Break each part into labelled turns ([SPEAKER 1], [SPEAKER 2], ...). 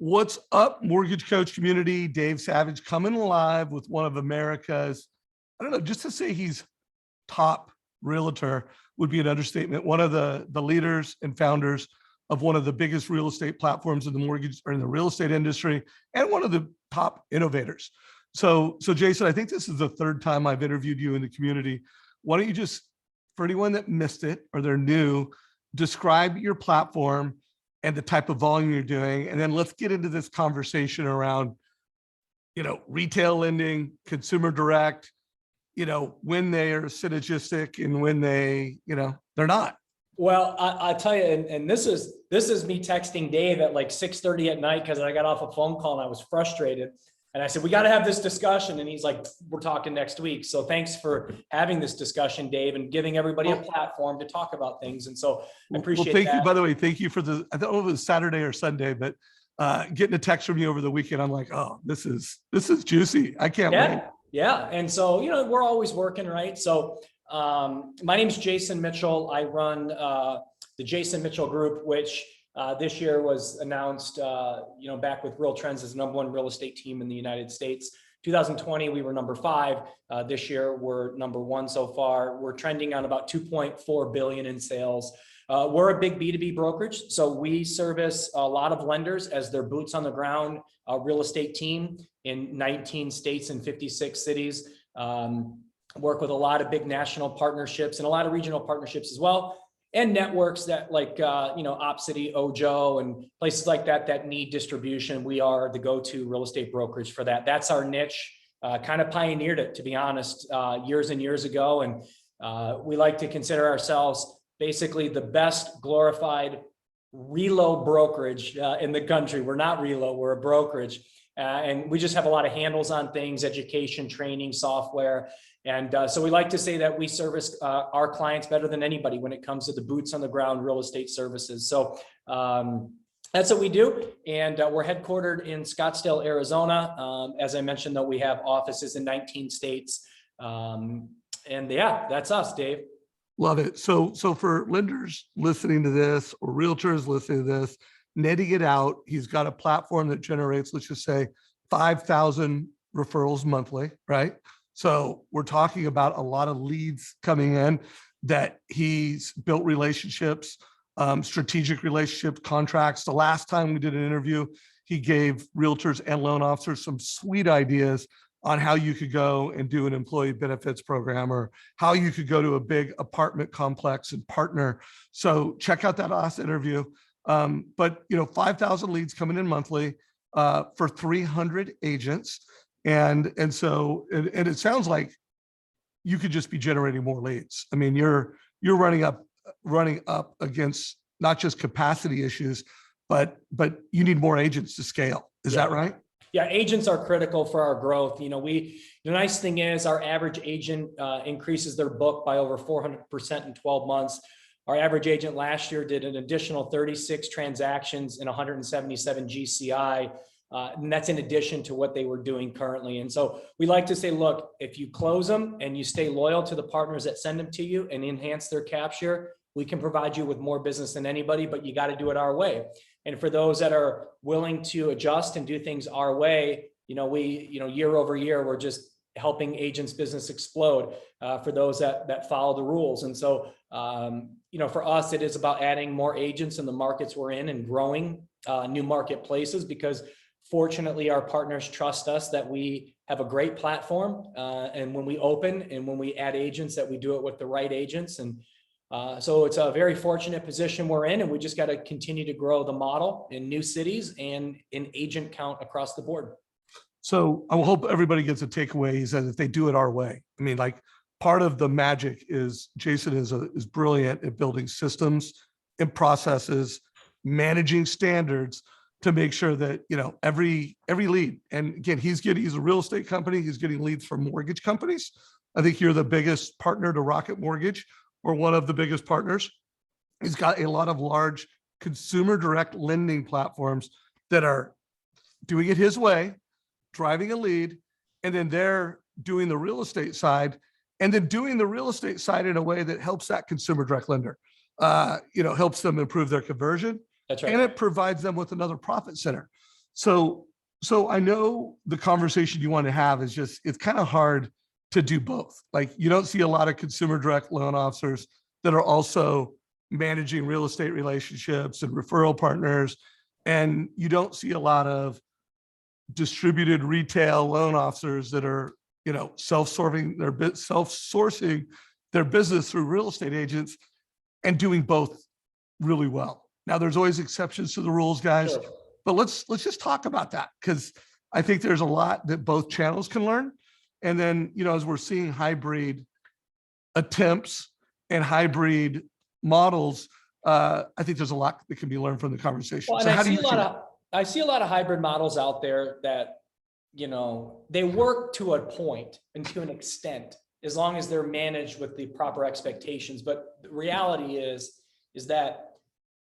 [SPEAKER 1] What's up, Mortgage Coach community? Dave Savage coming live with one of America's, I don't know, just to say he's top realtor would be an understatement. One of the leaders and founders of one of the biggest real estate platforms in the mortgage or in the real estate industry, and one of the top innovators. So Jason, I think this is the third time I've interviewed you in the community. Why don't you just, for anyone that missed it or they're new, describe your platform and the type of volume you're doing. And then let's get into this conversation around, retail lending, consumer direct, when they are synergistic and when they're not.
[SPEAKER 2] Well, I'll tell you, and this is me texting Dave at like 6:30 at night because I got off a phone call and I was frustrated. And I said, we got to have this discussion. And he's like, we're talking next week. So thanks for having this discussion, Dave, and giving everybody a platform to talk about things. And so I appreciate
[SPEAKER 1] thank
[SPEAKER 2] that.
[SPEAKER 1] you, by the way, thank you for I don't know if it was Saturday or Sunday, but getting a text from you over the weekend, I'm like, oh, this is juicy. I can't wait.
[SPEAKER 2] Yeah. And so, we're always working, right? So my name's Jason Mitchell. I run the Jason Mitchell Group, which this year was announced, back with Real Trends as the #1 real estate team in the United States. 2020, we were number 5. This year, we're number 1 so far. We're trending on about 2.4 billion in sales. We're a big B2B brokerage, so we service a lot of lenders as their boots on the ground real estate team in 19 states and 56 cities. Work with a lot of big national partnerships and a lot of regional partnerships as well, and networks that like, Opcity, Ojo, and places like that need distribution. We are the go-to real estate brokerage for that. That's our niche. Kind of pioneered it, to be honest, years and years ago. And we like to consider ourselves basically the best glorified reload brokerage in the country. We're not reload, we're a brokerage. And we just have a lot of handles on things, education, training, software. And so we like to say that we service our clients better than anybody when it comes to the boots on the ground real estate services. So that's what we do. And we're headquartered in Scottsdale, Arizona. As I mentioned, though, we have offices in 19 states. And yeah, that's us, Dave.
[SPEAKER 1] Love it. So for lenders listening to this or realtors listening to this, netting it out, he's got a platform that generates, let's just say 5,000 referrals monthly, right? So we're talking about a lot of leads coming in that he's built relationships, strategic relationships, contracts. The last time we did an interview, he gave realtors and loan officers some sweet ideas on how you could go and do an employee benefits program, or how you could go to a big apartment complex and partner. So check out that last interview. But 5,000 leads coming in monthly for 300 agents. And so it sounds like you could just be generating more leads. I mean, you're running up against not just capacity issues, but you need more agents to scale. Is that right?
[SPEAKER 2] Yeah, agents are critical for our growth. The nice thing is our average agent increases their book by over 400% in 12 months. Our average agent last year did an additional 36 transactions and 177 GCI. And that's in addition to what they were doing currently. And so we like to say, look, if you close them and you stay loyal to the partners that send them to you and enhance their capture, we can provide you with more business than anybody, but you got to do it our way. And for those that are willing to adjust and do things our way, year over year, we're just helping agents' business explode for those that follow the rules. And so, for us, it is about adding more agents in the markets we're in and growing new marketplaces, because fortunately, our partners trust us that we have a great platform. And when we open and when we add agents, that we do it with the right agents. And so it's a very fortunate position we're in, and we just got to continue to grow the model in new cities and in agent count across the board.
[SPEAKER 1] So I hope everybody gets a takeaway is that if they do it our way, I mean, like, part of the magic is Jason is brilliant at building systems and processes, managing standards to make sure that, every lead, and again, he's a real estate company. He's getting leads from mortgage companies. I think you're the biggest partner to Rocket Mortgage, or one of the biggest partners. He's got a lot of large consumer direct lending platforms that are doing it his way, driving a lead, and then they're doing the real estate side, and then doing the real estate side in a way that helps that consumer direct lender, helps them improve their conversion.
[SPEAKER 2] That's right.
[SPEAKER 1] And it provides them with another profit center. So I know the conversation you want to have is just, it's kind of hard to do both. Like you don't see a lot of consumer direct loan officers that are also managing real estate relationships and referral partners. And you don't see a lot of distributed retail loan officers that are, self-sourcing their business through real estate agents and doing both really well. Now, there's always exceptions to the rules, guys,
[SPEAKER 2] Sure.
[SPEAKER 1] but let's just talk about that, because I think there's a lot that both channels can learn. And then, as we're seeing hybrid attempts and hybrid models, I think there's a lot that can be learned from the conversation.
[SPEAKER 2] Well,
[SPEAKER 1] So
[SPEAKER 2] and
[SPEAKER 1] how do you see that?
[SPEAKER 2] I see a lot of hybrid models out there that, they work to a point and to an extent, as long as they're managed with the proper expectations. But the reality is that,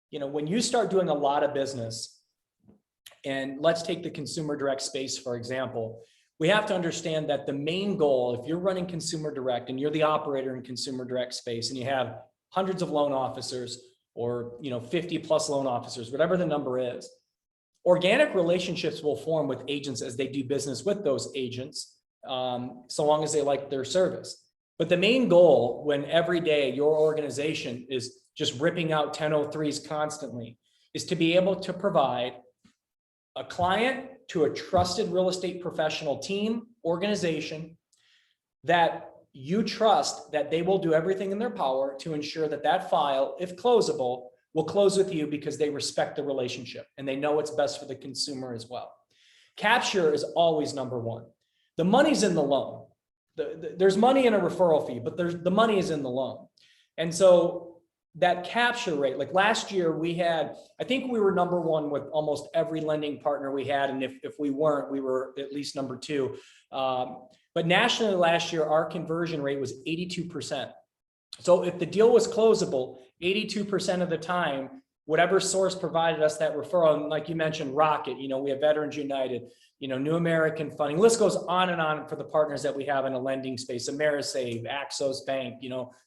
[SPEAKER 2] when you start doing a lot of business, and let's take the consumer direct space, for example, we have to understand that the main goal, if you're running consumer direct and you're the operator in consumer direct space and you have hundreds of loan officers or, 50 plus loan officers, whatever the number is, organic relationships will form with agents as they do business with those agents, so long as they like their service. But the main goal, when every day your organization is just ripping out 1003s constantly, is to be able to provide a client to a trusted real estate professional team, organization, that you trust that they will do everything in their power to ensure that that file, if closable, will close with you because they respect the relationship and they know what's best for the consumer as well. Capture is always number one. The money's in the loan. There's money in a referral fee, but the money is in the loan. And so that capture rate, like last year I think we were number one with almost every lending partner we had. And if we weren't, we were at least number two. But nationally last year, our conversion rate was 82%. So if the deal was closable, 82% of the time, whatever source provided us that referral, and like you mentioned, Rocket, we have Veterans United, New American Funding, list goes on and on for the partners that we have in a lending space, Amerisave, Axos Bank,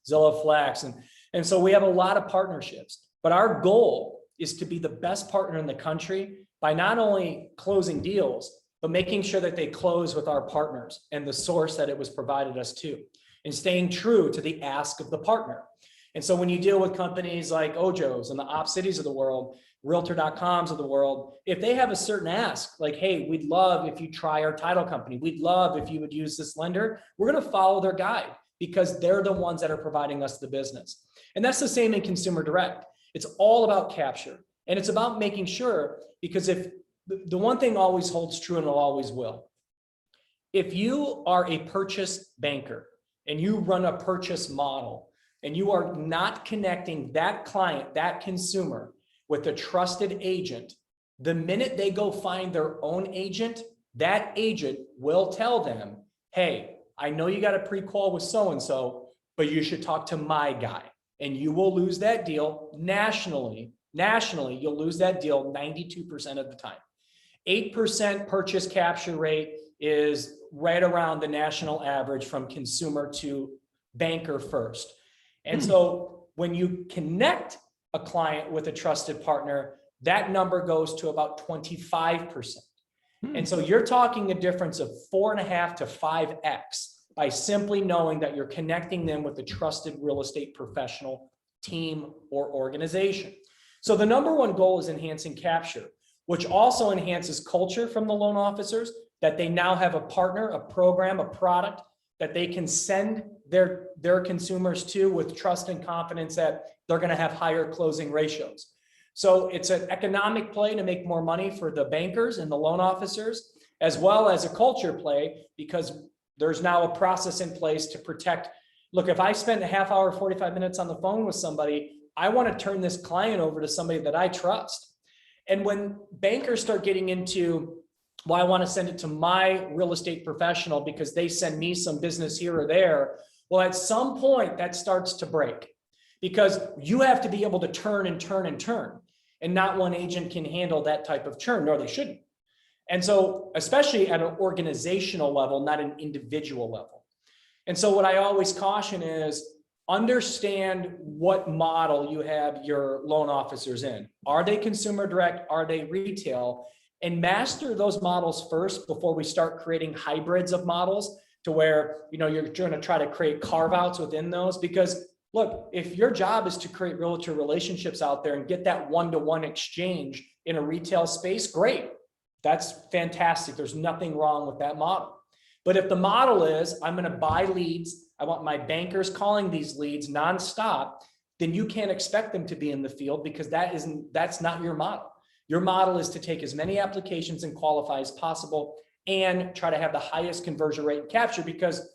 [SPEAKER 2] Zillow Flex. And so we have a lot of partnerships, but our goal is to be the best partner in the country by not only closing deals, but making sure that they close with our partners and the source that it was provided us to, and staying true to the ask of the partner. And so when you deal with companies like Ojo's and the OpCities of the world, Realtor.coms of the world, if they have a certain ask, like, hey, we'd love if you try our title company, we'd love if you would use this lender, we're going to follow their guide because they're the ones that are providing us the business. And that's the same in consumer direct. It's all about capture, and it's about making sure, because if the one thing always holds true and it always will, if you are a purchase banker and you run a purchase model, and you are not connecting that client, that consumer, with a trusted agent, the minute they go find their own agent, that agent will tell them, hey, I know you got a pre-qual with so-and-so, but you should talk to my guy. And you will lose that deal nationally. Nationally, you'll lose that deal 92% of the time. 8% purchase capture rate is right around the national average from consumer to banker first. And so when you connect a client with a trusted partner, that number goes to about 25%. And so you're talking a difference of 4.5 to 5x by simply knowing that you're connecting them with a trusted real estate professional, team, or organization. So the number one goal is enhancing capture, which also enhances culture from the loan officers, that they now have a partner, a program, a product that they can send their consumers to with trust and confidence that they're going to have higher closing ratios. So it's an economic play to make more money for the bankers and the loan officers, as well as a culture play, because there's now a process in place to protect. Look, if I spend a half hour, 45 minutes on the phone with somebody, I want to turn this client over to somebody that I trust. And when bankers start getting into, well, I want to send it to my real estate professional because they send me some business here or there. Well, at some point that starts to break, because you have to be able to turn and turn and turn, and not one agent can handle that type of churn, nor they shouldn't. And so, especially at an organizational level, not an individual level. And so what I always caution is understand what model you have your loan officers in. Are they consumer direct? Are they retail? and master those models first before we start creating hybrids of models to where, you're going to try to create carve outs within those. Because look, if your job is to create realtor relationships out there and get that one-to-one exchange in a retail space, great. That's fantastic. There's nothing wrong with that model. But if the model is, I'm going to buy leads, I want my bankers calling these leads nonstop, then you can't expect them to be in the field, because that's not your model. Your model is to take as many applications and qualify as possible and try to have the highest conversion rate and capture, because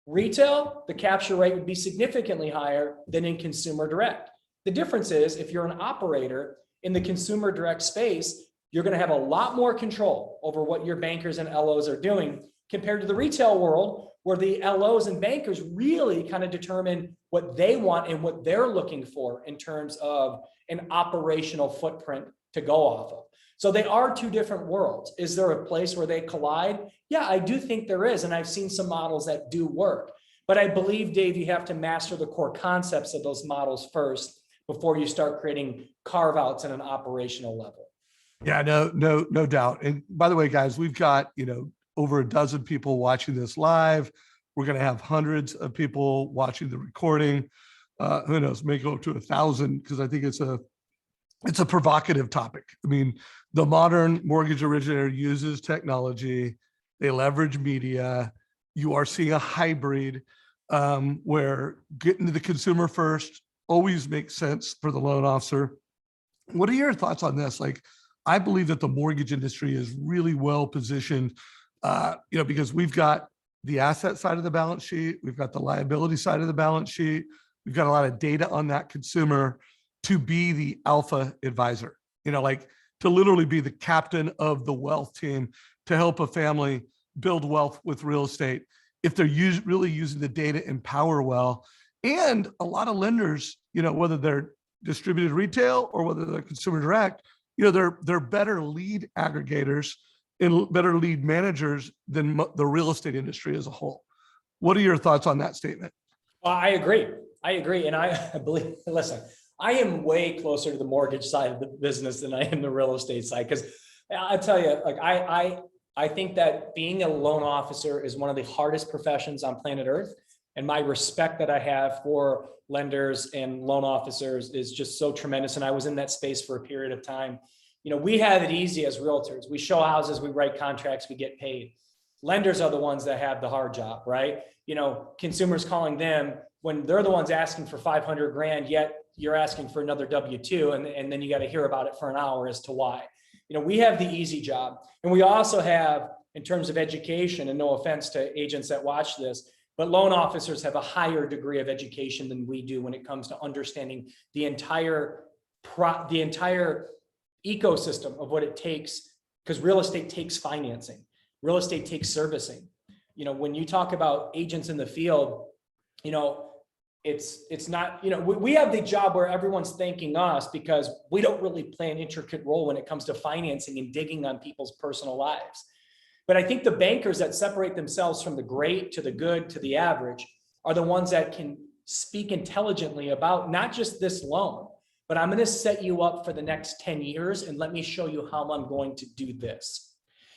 [SPEAKER 2] retail, the capture rate would be significantly higher than in consumer direct. The difference is, if you're an operator in the consumer direct space, you're going to have a lot more control over what your bankers and LOs are doing compared to the retail world, where the LOs and bankers really kind of determine what they want and what they're looking for in terms of an operational footprint to go off of. So they are two different worlds. Is there a place where they collide? Yeah, I do think there is. And I've seen some models that do work. But I believe, Dave, you have to master the core concepts of those models first before you start creating carve outs at an operational level.
[SPEAKER 1] Yeah, no doubt. And by the way, guys, we've got, over a dozen people watching this live. We're going to have hundreds of people watching the recording. Who knows, may go up to 1,000, because I think it's a provocative topic. I mean, the modern mortgage originator uses technology. They leverage media. You are seeing a hybrid where getting to the consumer first always makes sense for the loan officer. What are your thoughts on this? Like, I believe that the mortgage industry is really well positioned, because we've got the asset side of the balance sheet, we've got the liability side of the balance sheet, we've got a lot of data on that consumer to be the alpha advisor, like to literally be the captain of the wealth team to help a family build wealth with real estate if they're really using the data in power well. And a lot of lenders, whether they're distributed retail or whether they're consumer direct, they're better lead aggregators and better lead managers than the real estate industry as a whole. What are your thoughts on that statement?
[SPEAKER 2] I agree. And I believe, listen, I am way closer to the mortgage side of the business than I am the real estate side. Because I tell you, like, I think that being a loan officer is one of the hardest professions on planet Earth. And my respect that I have for lenders and loan officers is just so tremendous. And I was in that space for a period of time. We have it easy as realtors. We show houses, we write contracts, we get paid. Lenders are the ones that have the hard job, right? Consumers calling them when they're the ones asking for 500 grand, yet you're asking for another W-2, and then you got to hear about it for an hour as to why. We have the easy job. And we also have, in terms of education, and no offense to agents that watch this, but loan officers have a higher degree of education than we do when it comes to understanding the entire ecosystem of what it takes, because real estate takes financing, real estate takes servicing. When you talk about agents in the field, it's not, we have the job where everyone's thanking us because we don't really play an intricate role when it comes to financing and digging on people's personal lives. But I think the bankers that separate themselves from the great to the good to the average are the ones that can speak intelligently about not just this loan, but I'm going to set you up for the next 10 years and let me show you how I'm going to do this.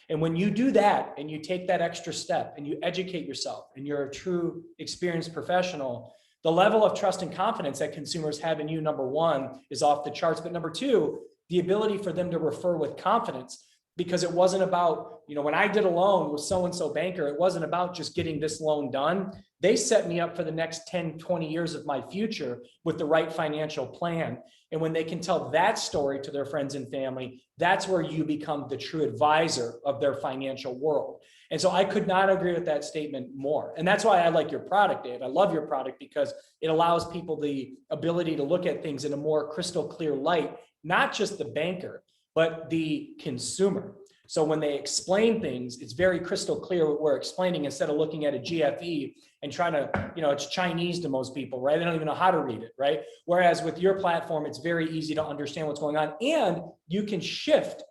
[SPEAKER 2] And when you do that and you take that extra step and you educate yourself and you're a true experienced professional, the level of trust and confidence that consumers have in you, number one, is off the charts. But number two, the ability for them to refer with confidence, because it wasn't about, when I did a loan with so-and-so banker, it wasn't about just getting this loan done. They set me up for the next 10, 20 years of my future with the right financial plan. And when they can tell that story to their friends and family, that's where you become the true advisor of their financial world. And so I could not agree with that statement more. And that's why I like your product, Dave. I love your product because it allows people the ability to look at things in a more crystal clear light, not just the banker, but the consumer. So when they explain things, it's very crystal clear what we're explaining instead of looking at a GFE and trying to, it's Chinese to most people, right? They don't even know how to read it, right? Whereas with your platform, it's very easy to understand what's going on, and you can shift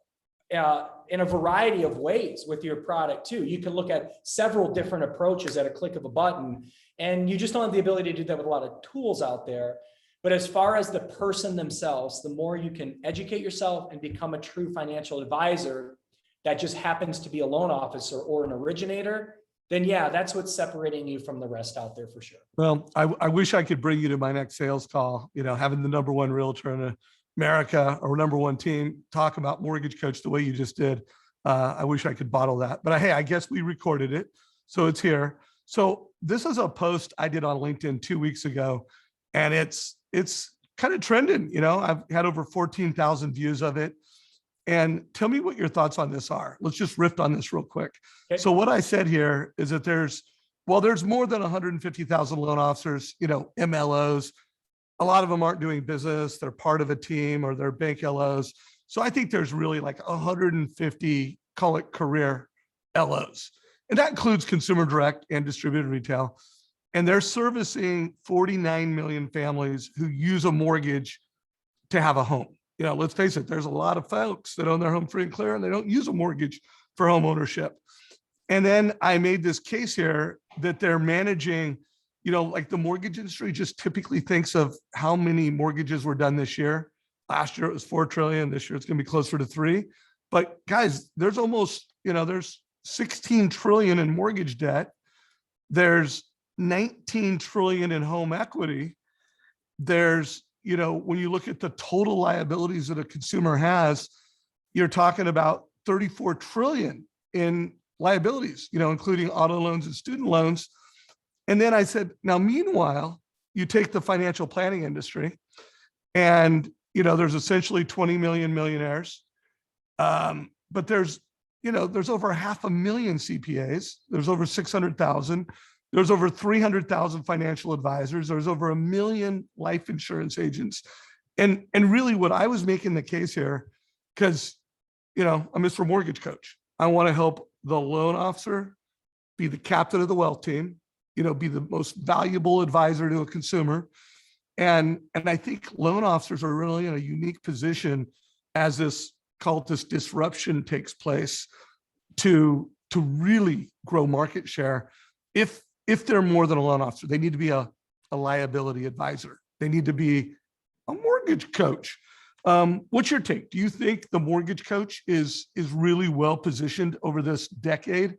[SPEAKER 2] in a variety of ways with your product too. You can look at several different approaches at a click of a button, and you just don't have the ability to do that with a lot of tools out there. But as far as the person themselves, the more you can educate yourself and become a true financial advisor, that just happens to be a loan officer or an originator, then yeah, that's what's separating you from the rest out there for sure.
[SPEAKER 1] Well, I wish I could bring you to my next sales call, having the number one realtor in America or number one team talk about Mortgage Coach the way you just did. I wish I could bottle that, but hey, I guess we recorded it, so it's here. So this is a post I did on LinkedIn 2 weeks ago, and it's kind of trending. I've had over 14,000 views of it. And tell me what your thoughts on this are. Let's just riff on this real quick.
[SPEAKER 2] Okay.
[SPEAKER 1] So what I said here is that there's more than 150,000 loan officers, MLOs. A lot of them aren't doing business. They're part of a team or they're bank LOs. So I think there's really like 150, call it career LOs. And that includes consumer direct and distributed retail. And they're servicing 49 million families who use a mortgage to have a home. Let's face it, there's a lot of folks that own their home free and clear and they don't use a mortgage for home ownership. And then I made this case here that they're managing, like the mortgage industry just typically thinks of how many mortgages were done this year. Last year it was 4 trillion. This year it's going to be closer to 3. But guys, there's almost, there's 16 trillion in mortgage debt. There's 19 trillion in home equity. There's, when you look at the total liabilities that a consumer has, you're talking about 34 trillion in liabilities, including auto loans and student loans. And then I said, now, meanwhile, you take the financial planning industry and, there's essentially 20 million millionaires. But there's over 500,000 CPAs. There's over 600,000. There's over 300,000 financial advisors. There's over 1 million life insurance agents. And really what I was making the case here, because, I'm Mr. Mortgage Coach. I want to help the loan officer be the captain of the wealth team, be the most valuable advisor to a consumer. And I think loan officers are really in a unique position as this disruption takes place to really grow market share. If they're more than a loan officer, they need to be a liability advisor. They need to be a mortgage coach. What's your take? Do you think the mortgage coach is really well positioned over this decade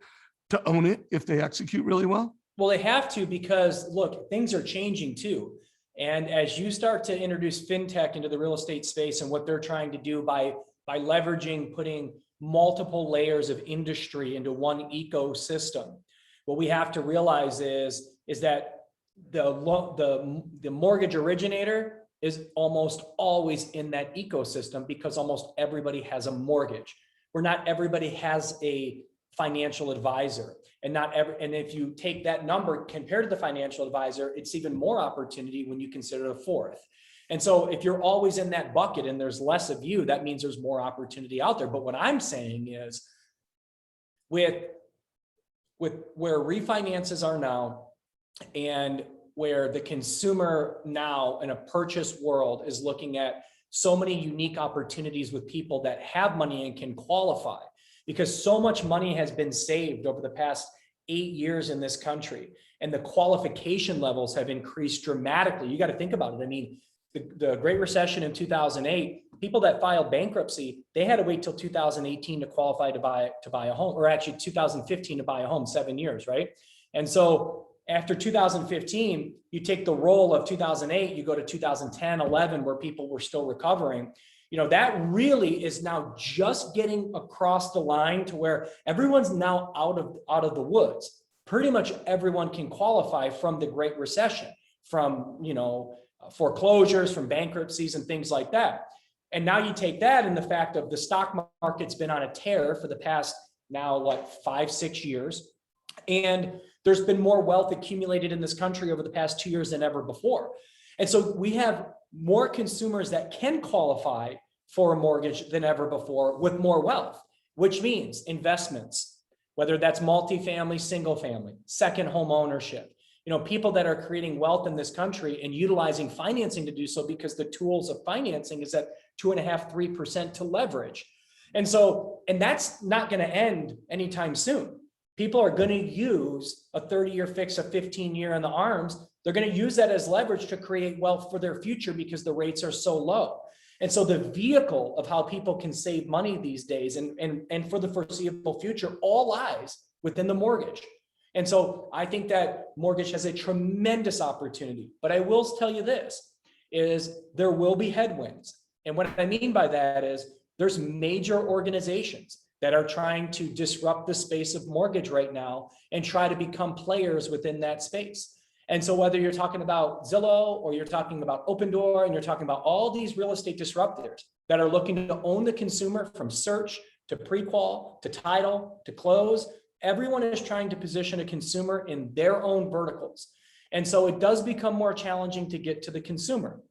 [SPEAKER 1] to own it if they execute really well?
[SPEAKER 2] Well, they have to, because look, things are changing too. And as you start to introduce fintech into the real estate space and what they're trying to do by leveraging, putting multiple layers of industry into one ecosystem, what we have to realize is that the mortgage originator is almost always in that ecosystem because almost everybody has a mortgage, where not everybody has a financial advisor. And if you take that number compared to the financial advisor, it's even more opportunity when you consider the fourth. And so if you're always in that bucket and there's less of you, that means there's more opportunity out there. But what I'm saying is with where refinances are now and where the consumer now in a purchase world is looking at so many unique opportunities with people that have money and can qualify, because so much money has been saved over the past 8 years in this country, and the qualification levels have increased dramatically. You got to think about it. I mean, the Great Recession in 2008, people that filed bankruptcy, they had to wait till 2018 to qualify to buy a home, or actually 2015 to buy a home, 7 years, right? And so after 2015, you take the roll of 2008, you go to 2010, 11, where people were still recovering. That really is now just getting across the line to where everyone's now out of the woods. Pretty much everyone can qualify from the Great Recession, from, foreclosures, from bankruptcies and things like that. And now you take that and the fact of the stock market's been on a tear for the past now, 5-6 years. And there's been more wealth accumulated in this country over the past 2 years than ever before. And so we have more consumers that can qualify for a mortgage than ever before with more wealth, which means investments, whether that's multifamily, single family, second home ownership, people that are creating wealth in this country and utilizing financing to do so, because the tools of financing is at 2.5-3% to leverage. And that's not going to end anytime soon. People are going to use a 30-year fix, a 15-year in the arms. They're going to use that as leverage to create wealth for their future because the rates are so low. And so the vehicle of how people can save money these days and for the foreseeable future all lies within the mortgage. And so I think that mortgage has a tremendous opportunity, but I will tell you this, is there will be headwinds. And what I mean by that is there's major organizations that are trying to disrupt the space of mortgage right now and try to become players within that space. And so whether you're talking about Zillow or you're talking about Opendoor and you're talking about all these real estate disruptors that are looking to own the consumer from search to pre-qual to title to close, everyone is trying to position a consumer in their own verticals. And so it does become more challenging to get to the consumer.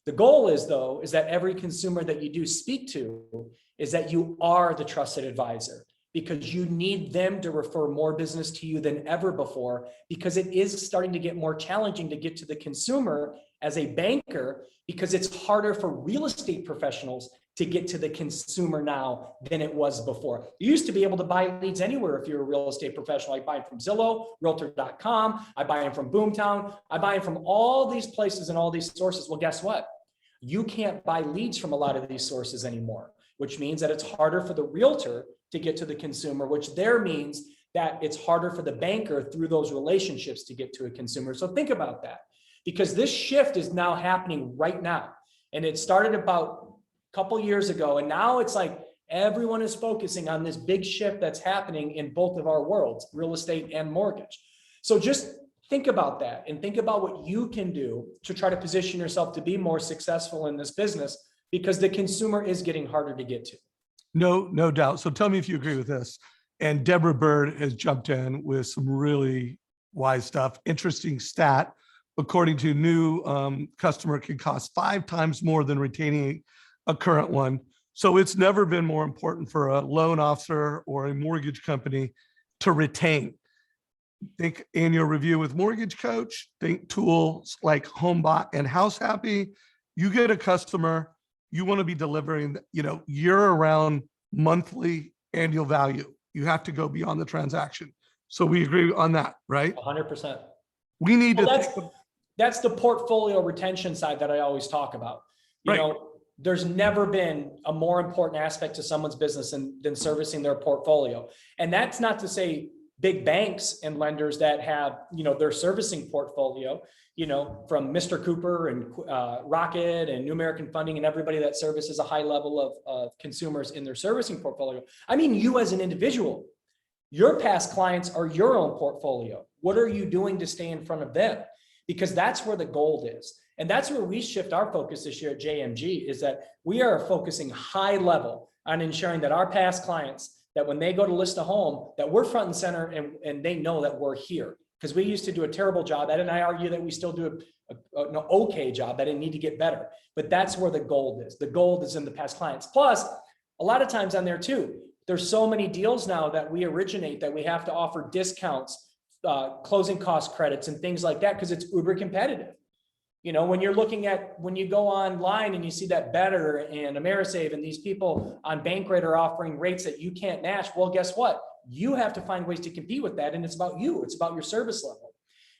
[SPEAKER 2] The goal is, though, is that every consumer that you do speak to is that you are the trusted advisor, because you need them to refer more business to you than ever before, because it is starting to get more challenging to get to the consumer as a banker, because it's harder for real estate professionals to get to the consumer now than it was before. You used to be able to buy leads anywhere if you're a real estate professional. I buy them from Zillow, Realtor.com, I buy them from Boomtown, I buy them from all these places and all these sources. Well, guess what? You can't buy leads from a lot of these sources anymore, which means that it's harder for the realtor to get to the consumer, which there means that it's harder for the banker through those relationships to get to a consumer. So think about that, because this shift is now happening right now. And it started about a couple years ago. And now it's like everyone is focusing on this big shift that's happening in both of our worlds, real estate and mortgage. So just think about that and think about what you can do to try to position yourself to be more successful in this business, because the consumer is getting harder to get to.
[SPEAKER 1] No doubt. So tell me if you agree with this. And Deborah Bird has jumped in with some really wise stuff. Interesting stat. According to new customer can cost 5 times more than retaining a current one. So it's never been more important for a loan officer or a mortgage company to retain. Think annual review with Mortgage Coach, think tools like HomeBot and House Happy. You get a customer, you want to be delivering, year-round monthly annual value. You have to go beyond the transaction. So we agree on that, right?
[SPEAKER 2] 100%.
[SPEAKER 1] We need to
[SPEAKER 2] that's the portfolio retention side that I always talk about.
[SPEAKER 1] Right.
[SPEAKER 2] There's never been a more important aspect to someone's business than servicing their portfolio. And that's not to say big banks and lenders that have, their servicing portfolio, from Mr. Cooper and Rocket and New American Funding and everybody that services a high level of consumers in their servicing portfolio. I mean, you as an individual, your past clients are your own portfolio. What are you doing to stay in front of them? Because that's where the gold is. And that's where we shift our focus this year at JMG, is that we are focusing high level on ensuring that our past clients, that when they go to list a home, that we're front and center and they know that we're here. Because we used to do a terrible job at it, and I argue that we still do an okay job, that it need to get better. But that's where the gold is. The gold is in the past clients. Plus, a lot of times on there too, there's so many deals now that we originate that we have to offer discounts, closing cost credits and things like that, because it's uber competitive. When you go online and you see that Better and Amerisave and these people on Bankrate are offering rates that you can't match, well, guess what? You have to find ways to compete with that. And it's about you. It's about your service level.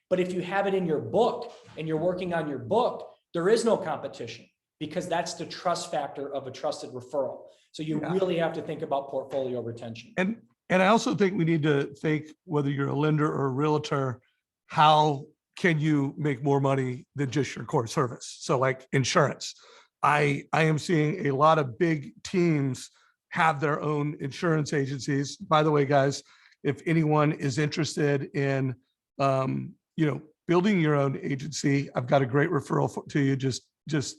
[SPEAKER 2] But if you have it in your book and you're working on your book, there is no competition, because that's the trust factor of a trusted referral. So you really have to think about portfolio retention.
[SPEAKER 1] And I also think we need to think, whether you're a lender or a realtor, how can you make more money than just your core service? So like insurance, I am seeing a lot of big teams have their own insurance agencies. By the way, guys, if anyone is interested in, building your own agency, I've got a great referral to you. Just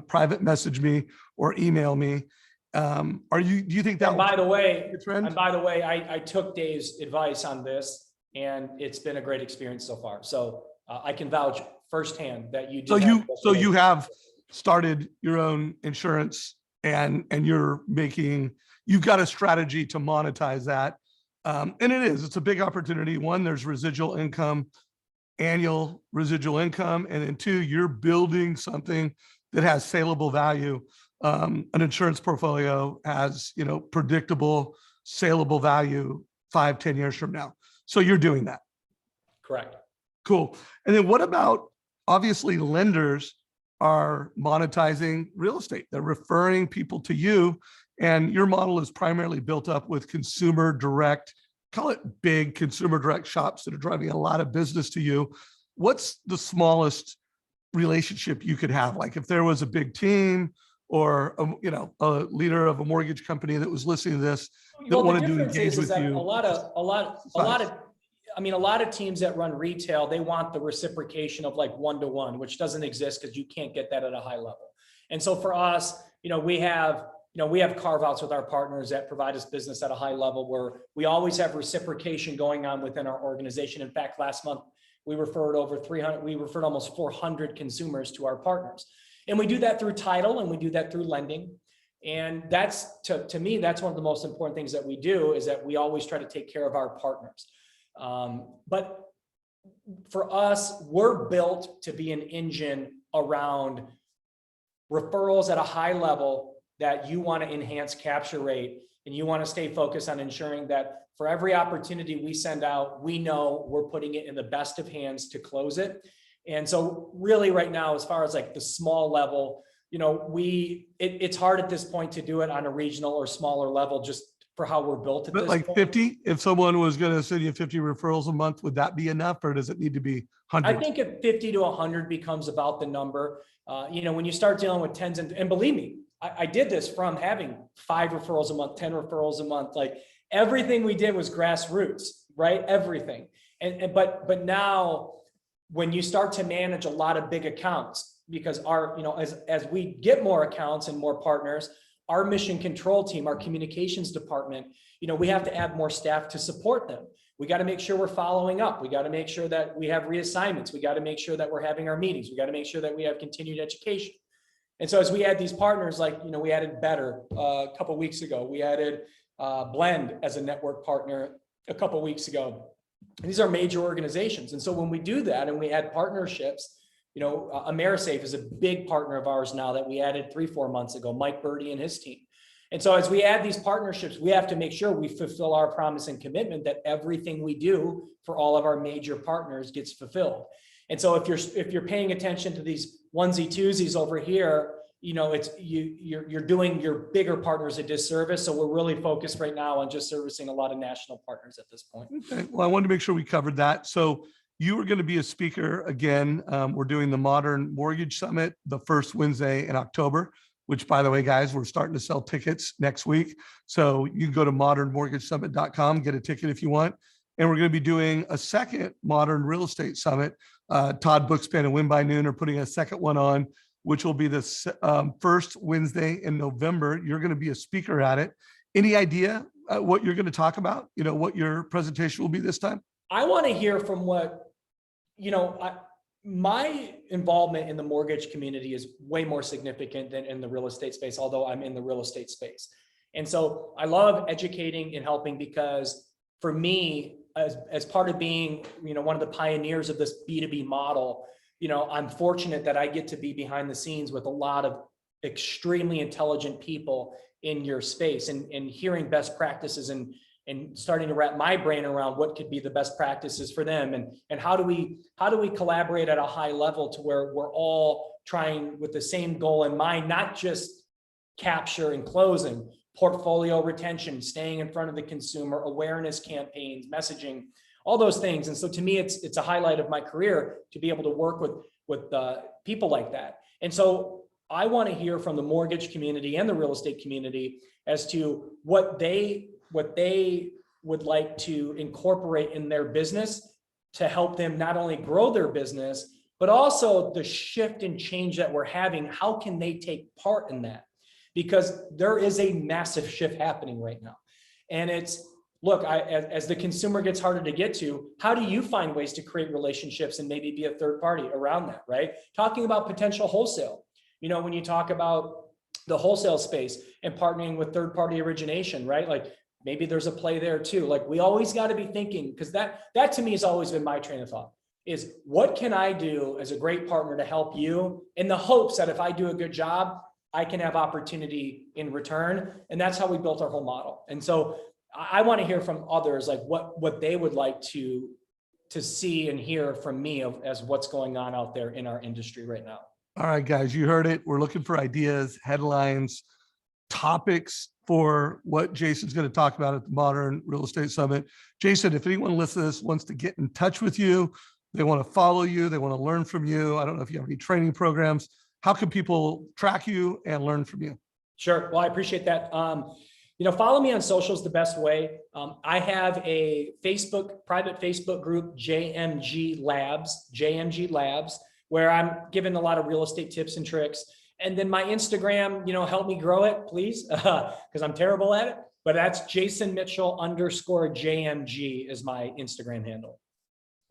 [SPEAKER 1] private message me or email me. Do you think that?
[SPEAKER 2] And by the way,
[SPEAKER 1] trend?
[SPEAKER 2] I took Dave's advice on this, and it's been a great experience so far. So I can vouch firsthand that you do.
[SPEAKER 1] So you have started your own insurance, and you've got a strategy to monetize that. And it's a big opportunity. One, there's residual income, annual residual income. And then 2, you're building something that has saleable value. An insurance portfolio has, predictable, saleable value 5-10 years from now. So you're doing that.
[SPEAKER 2] Correct.
[SPEAKER 1] Cool. And then what about, obviously, lenders are monetizing real estate. They're referring people to you, and your model is primarily built up with consumer direct, call it big consumer direct shops that are driving a lot of business to you. What's the smallest relationship you could have? Like if there was a big team or a leader of a mortgage company that was listening to this that
[SPEAKER 2] Well, the
[SPEAKER 1] wanted to
[SPEAKER 2] difference
[SPEAKER 1] engage
[SPEAKER 2] is
[SPEAKER 1] with
[SPEAKER 2] that
[SPEAKER 1] you.
[SPEAKER 2] a lot of teams that run retail, they want the reciprocation of like one-to-one, which doesn't exist because you can't get that at a high level. And so for us, we have carve outs with our partners that provide us business at a high level where we always have reciprocation going on within our organization. In fact, last month, we referred almost 400 consumers to our partners. And we do that through title and we do that through lending. And that's, to me, that's one of the most important things that we do, is that we always try to take care of our partners. But for us, we're built to be an engine around referrals at a high level that you want to enhance capture rate, and you want to stay focused on ensuring that for every opportunity we send out, we know we're putting it in the best of hands to close it. And so really right now, as far as like the small level, it's hard at this point to do it on a regional or smaller level, just for how we're built at
[SPEAKER 1] But
[SPEAKER 2] this
[SPEAKER 1] like
[SPEAKER 2] point.
[SPEAKER 1] 50, if someone was going to send you 50 referrals a month, would that be enough, or does it need to be
[SPEAKER 2] I
[SPEAKER 1] hundreds?
[SPEAKER 2] think if 50 to 100 becomes about the number, when you start dealing with tens and believe me, I did this from having 5 referrals a month, 10 referrals a month. Like everything we did was grassroots, right? Everything. But now when you start to manage a lot of big accounts, because as we get more accounts and more partners, our mission control team, our communications department, we have to add more staff to support them. We got to make sure we're following up. We got to make sure that we have reassignments. We got to make sure that we're having our meetings. We got to make sure that we have continued education. And so as we add these partners, like, we added Better a couple of weeks ago, we added Blend as a network partner a couple of weeks ago. And these are major organizations. And so when we do that and we add partnerships, AmeriSafe is a big partner of ours now that we added 3-4 months ago, Mike Birdie and his team. And so as we add these partnerships, we have to make sure we fulfill our promise and commitment that everything we do for all of our major partners gets fulfilled. And so if you're paying attention to these onesie twosies over here, you're doing your bigger partners a disservice. So we're really focused right now on just servicing a lot of national partners at this point.
[SPEAKER 1] Okay. Well, I wanted to make sure we covered that. So you were going to be a speaker again. We're doing the Modern Mortgage Summit the first Wednesday in October, which, by the way, guys, we're starting to sell tickets next week. So you can go to modernmortgagesummit.com, get a ticket if you want. And we're going to be doing a second Modern Real Estate Summit. Todd Bookspan and Win by Noon are putting a second one on, which will be the first Wednesday in November. You're going to be a speaker at it. Any idea what you're going to talk about? What your presentation will be this time?
[SPEAKER 2] I want to hear from my involvement in the mortgage community is way more significant than in the real estate space, although I'm in the real estate space. And so I love educating and helping, because for me, as part of being, one of the pioneers of this B2B model, I'm fortunate that I get to be behind the scenes with a lot of extremely intelligent people in your space and hearing best practices and starting to wrap my brain around what could be the best practices for them. And how do we collaborate at a high level to where we're all trying with the same goal in mind, not just capture and closing, portfolio retention, staying in front of the consumer, awareness campaigns, messaging, all those things. And so to me, it's a highlight of my career to be able to work with people like that. And so I want to hear from the mortgage community and the real estate community as to what they would like to incorporate in their business to help them not only grow their business, but also the shift and change that we're having. How can they take part in that? Because there is a massive shift happening right now. And look, as the consumer gets harder to get to, how do you find ways to create relationships and maybe be a third party around that, right? Talking about potential wholesale, when you talk about the wholesale space and partnering with third party origination, right? Like maybe there's a play there too. Like we always got to be thinking, because that to me has always been my train of thought, is what can I do as a great partner to help you, in the hopes that if I do a good job, I can have opportunity in return. And that's how we built our whole model. And so I want to hear from others, like what they would like to see and hear from me as what's going on out there in our industry right now.
[SPEAKER 1] All right, guys, you heard it. We're looking for ideas, headlines, topics for what Jason's going to talk about at the Modern Real Estate Summit. Jason, if anyone listening to this wants to get in touch with you, they want to follow you, they want to learn from you. I don't know if you have any training programs. How can people track you and learn from you?
[SPEAKER 2] Sure. Well, I appreciate that. Follow me on social is the best way. I have a private Facebook group, JMG Labs, where I'm giving a lot of real estate tips and tricks. And then my Instagram, help me grow it, please, because I'm terrible at it. But that's Jason Mitchell _JMG is my Instagram handle.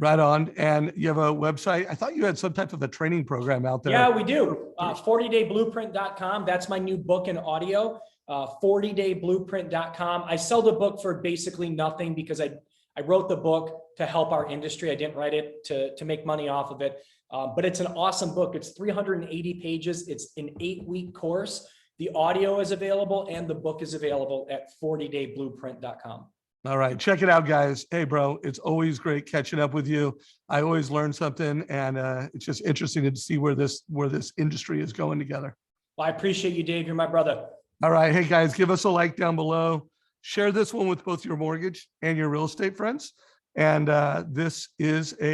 [SPEAKER 1] Right on. And you have a website. I thought you had some type of a training program out there.
[SPEAKER 2] Yeah, we do. 40dayblueprint.com. That's my new book and audio. 40dayblueprint.com. I sell the book for basically nothing because I wrote the book to help our industry. I didn't write it to make money off of it. But it's an awesome book. It's 380 pages. It's an 8-week course. The audio is available and the book is available at 40dayblueprint.com.
[SPEAKER 1] All right, check it out, guys. Hey, bro, it's always great catching up with you. I always learn something, and it's just interesting to see where this industry is going together.
[SPEAKER 2] Well, I appreciate you, Dave. You're my brother.
[SPEAKER 1] All right, hey guys, give us a like down below. Share this one with both your mortgage and your real estate friends. And this is a